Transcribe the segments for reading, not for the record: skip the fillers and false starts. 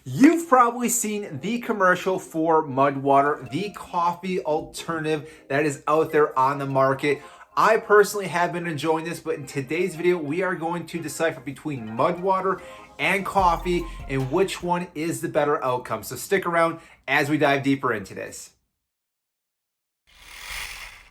You've probably seen the commercial for Mud Water, the coffee alternative that is out there on the market. I personally have been enjoying this, but in today's video, we are going to decipher between Mud Water and coffee and which one is the better outcome. So stick around as we dive deeper into this.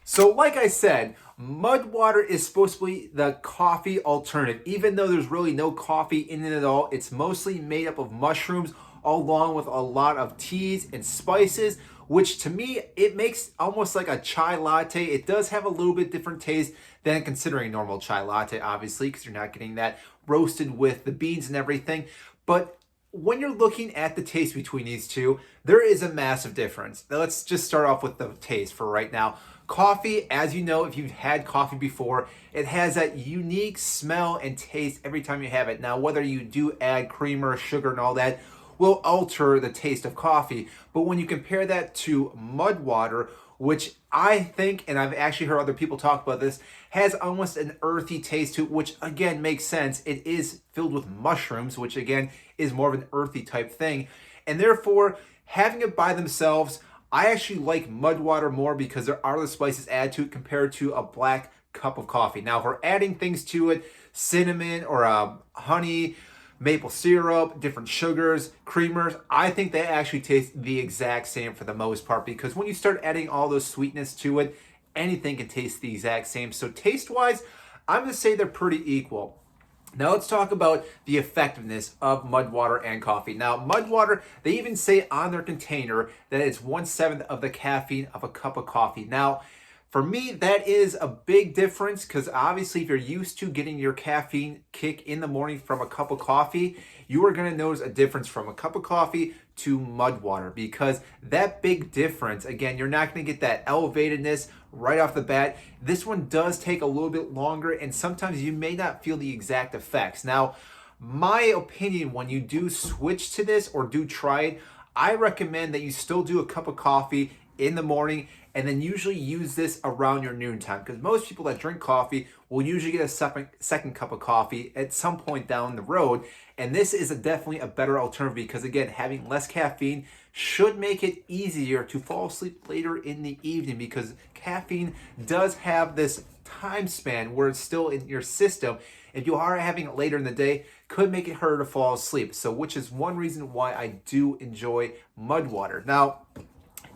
So like I said, Mud Water is supposed to be the coffee alternative. Even though there's really no coffee in it at all, it's mostly made up of mushrooms along with a lot of teas and spices, which to me, it makes almost like a chai latte. It does have a little bit different taste than considering normal chai latte, obviously, because you're not getting that roasted with the beans and everything. But when you're looking at the taste between these two, there is a massive difference. Now, let's just start off with the taste for right now. Coffee, as you know, if you've had coffee before, it has that unique smell and taste every time you have it. Now, whether you do add creamer, sugar, and all that will alter the taste of coffee. But when you compare that to Mud Water, which I think, and I've actually heard other people talk about this, has almost an earthy taste to it, which again makes sense. It is filled with mushrooms, which again is more of an earthy type thing. And therefore, having it by themselves, I actually like Mud Water more because there are the spices added to it compared to a black cup of coffee. Now, if we're adding things to it, cinnamon or honey, maple syrup, different sugars, creamers, I think they actually taste the exact same for the most part, because when you start adding all those sweetness to it, anything can taste the exact same. So taste-wise, I'm going to say they're pretty equal. Now let's talk about the effectiveness of Mud Water and coffee. Now, Mud Water, they even say on their container that it's 1/7 of the caffeine of a cup of coffee. Now, for me, that is a big difference, because obviously if you're used to getting your caffeine kick in the morning from a cup of coffee, you are going to notice a difference from a cup of coffee to Mud Water, because that big difference, again, you're not going to get that elevatedness right off the bat. This one does take a little bit longer, and sometimes you may not feel the exact effects. Now, my opinion, when you do switch to this or do try it, I recommend that you still do a cup of coffee in the morning and then usually use this around your noontime, because most people that drink coffee will usually get a second cup of coffee at some point down the road. And this is definitely a better alternative because, again, having less caffeine should make it easier to fall asleep later in the evening, because caffeine does have this time span where it's still in your system. If you are having it later in the day, could make it harder to fall asleep. So, which is one reason why I do enjoy Mud Water. Now,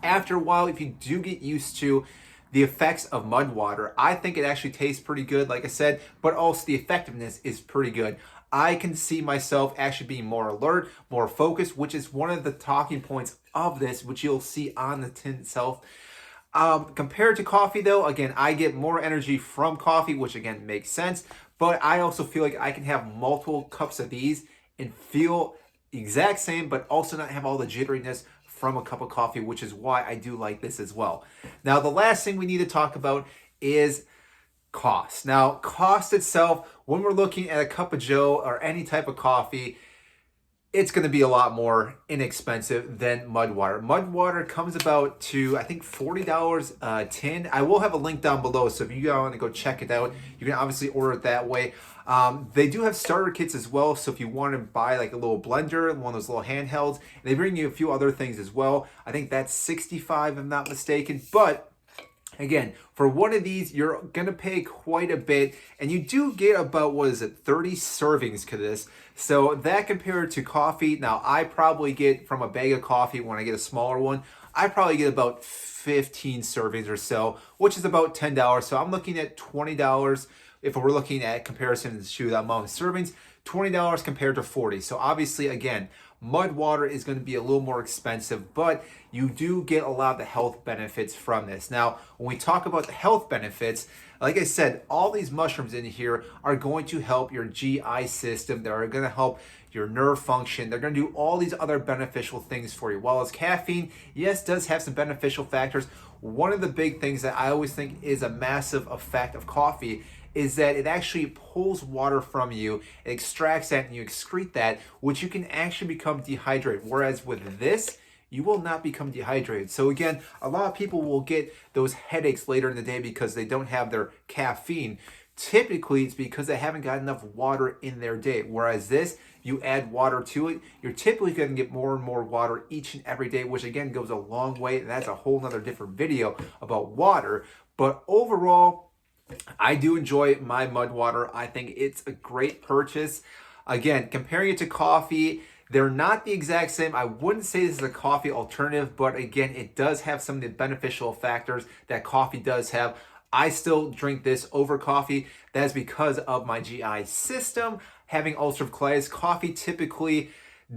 after a while, if you do get used to the effects of Mud Water, I think it actually tastes pretty good, like I said, but also the effectiveness is pretty good. I can see myself actually being more alert, more focused, which is one of the talking points of this, which you'll see on the tin itself. Compared to coffee, though, again, I get more energy from coffee, which again makes sense, but I also feel like I can have multiple cups of these and feel the exact same, but also not have all the jitteriness from a cup of coffee, which is why I do like this as well. Now, the last thing we need to talk about is cost. Now, cost itself, when we're looking at a cup of joe or any type of coffee, it's going to be a lot more inexpensive than Mud Water. Mud Water comes about to, I think, $40 a tin. I will have a link down below, so if you want to go check it out, you can obviously order it that way. They do have starter kits as well, so if you want to buy like a little blender, one of those little handhelds, they bring you a few other things as well. I think that's $65 if I'm not mistaken, but again, for one of these, you're going to pay quite a bit, and you do get about, 30 servings to this. So that compared to coffee, now I probably get from a bag of coffee, when I get a smaller one, I probably get about 15 servings or so, which is about $10. So I'm looking at $20 if we're looking at comparison to the amount of servings, $20 compared to 40. So obviously, again, Mud Water is going to be a little more expensive, but you do get a lot of the health benefits from this. Now, when we talk about the health benefits, like I said, all these mushrooms in here are going to help your GI system. They're going to help your nerve function. They're going to do all these other beneficial things for you. While as caffeine, yes, does have some beneficial factors, one of the big things that I always think is a massive effect of coffee is that it actually pulls water from you, it extracts that, and you excrete that, which you can actually become dehydrated. Whereas with this, you will not become dehydrated. So again, a lot of people will get those headaches later in the day because they don't have their caffeine. typically it's because they haven't got enough water in their day. Whereas this, you add water to it, you're typically going to get more and more water each and every day, which again goes a long way. And that's a whole nother different video about water. But overall, I do enjoy my Mud water. I think it's a great purchase. Again, comparing it to coffee, they're not the exact same. I wouldn't say this is a coffee alternative, but again, it does have some of the beneficial factors that coffee does have. I still drink this over coffee. That's because of my GI system. Having ulcerative colitis, coffee typically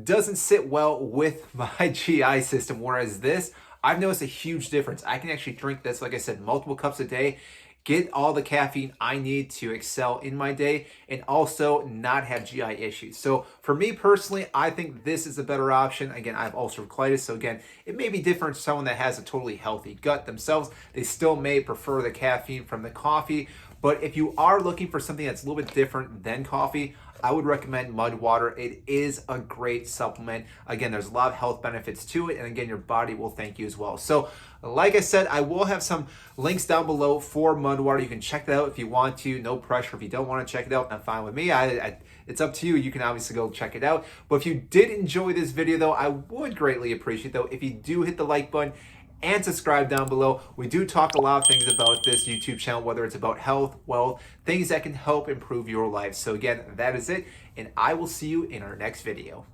doesn't sit well with my GI system, whereas this, I've noticed a huge difference. I can actually drink this, like I said, multiple cups a day, get all the caffeine I need to excel in my day, and also not have GI issues. So for me personally, I think this is a better option. Again, I have ulcerative colitis, so again, it may be different to someone that has a totally healthy gut themselves. They still may prefer the caffeine from the coffee, but if you are looking for something that's a little bit different than coffee, I would recommend Mud water. It is a great supplement. Again, there's a lot of health benefits to it, and again, your body will thank you as well. So, like I said, I will have some links down below for Mud water. You can check that out if you want to. No pressure. If you don't want to check it out, that's fine with me. It's up to you. You can obviously go check it out. But if you did enjoy this video, though, I would greatly appreciate, though, if you do hit the like button and subscribe down below. We do talk a lot of things about this YouTube channel, whether it's about health, wealth, things that can help improve your life. So again, that is it, and I will see you in our next video.